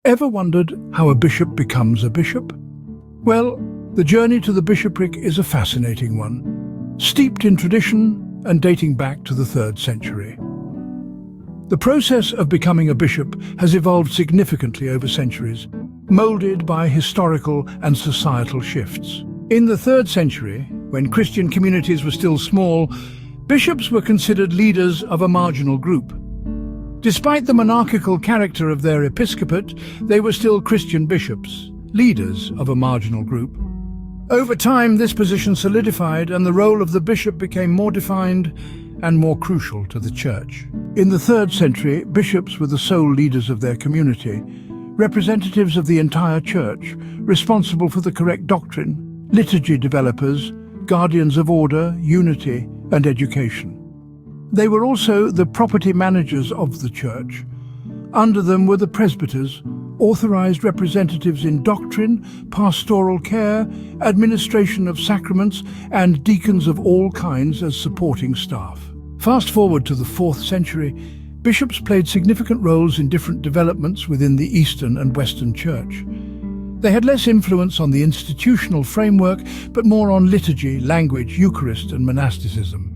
Ever wondered how a bishop becomes a bishop? Well, the journey to the bishopric is a fascinating one, steeped in tradition and dating back to the 3rd century. The process of becoming a bishop has evolved significantly over centuries, molded by historical and societal shifts. In the 3rd century, when Christian communities were still small, bishops were considered leaders of a marginal group. Despite the monarchical character of their episcopate, they were still Christian bishops, leaders of a marginal group. Over time, this position solidified and the role of the bishop became more defined and more crucial to the church. In the 3rd century, bishops were the sole leaders of their community, representatives of the entire church, responsible for the correct doctrine, liturgy developers, guardians of order, unity, and education. They were also the property managers of the church. Under them were the presbyters, authorized representatives in doctrine, pastoral care, administration of sacraments, and deacons of all kinds as supporting staff. Fast forward to the 4th century, bishops played significant roles in different developments within the Eastern and Western Church. They had less influence on the institutional framework, but more on liturgy, language, Eucharist, and monasticism.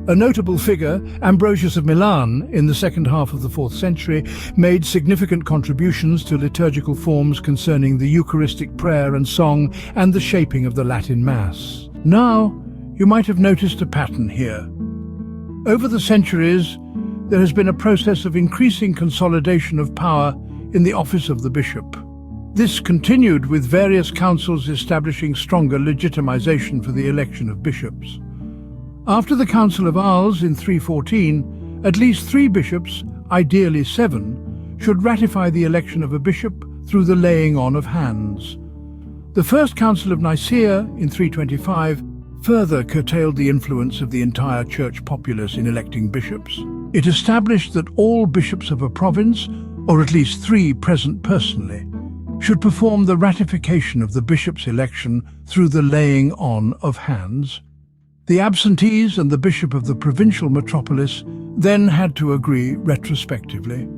A notable figure, Ambrosius of Milan, in the second half of the 4th century, made significant contributions to liturgical forms concerning the Eucharistic prayer and song and the shaping of the Latin Mass. Now, you might have noticed a pattern here. Over the centuries, there has been a process of increasing consolidation of power in the office of the bishop. This continued with various councils establishing stronger legitimization for the election of bishops. After the Council of Arles in 314, at least 3 bishops, ideally 7, should ratify the election of a bishop through the laying on of hands. The First Council of Nicaea in 325 further curtailed the influence of the entire church populace in electing bishops. It established that all bishops of a province, or at least 3 present personally, should perform the ratification of the bishop's election through the laying on of hands. The absentees and the bishop of the provincial metropolis then had to agree retrospectively.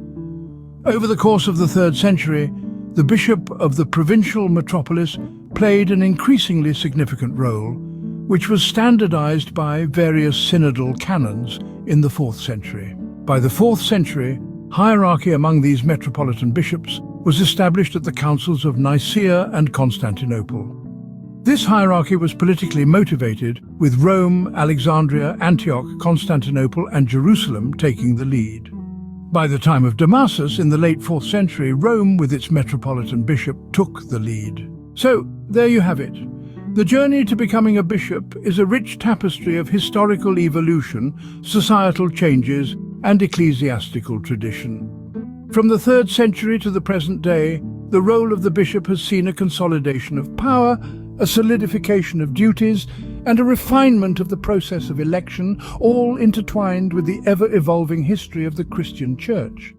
Over the course of the 3rd century, the bishop of the provincial metropolis played an increasingly significant role, which was standardized by various synodal canons in the 4th century. By the 4th century, hierarchy among these metropolitan bishops was established at the councils of Nicaea and Constantinople. This hierarchy was politically motivated, with Rome, Alexandria, Antioch, Constantinople, and Jerusalem taking the lead. By the time of Damasus in the late 4th century, Rome, with its metropolitan bishop, took the lead. So, there you have it. The journey to becoming a bishop is a rich tapestry of historical evolution, societal changes, and ecclesiastical tradition. From the 3rd century to the present day, the role of the bishop has seen a consolidation of power, a solidification of duties, and a refinement of the process of election, all intertwined with the ever-evolving history of the Christian Church.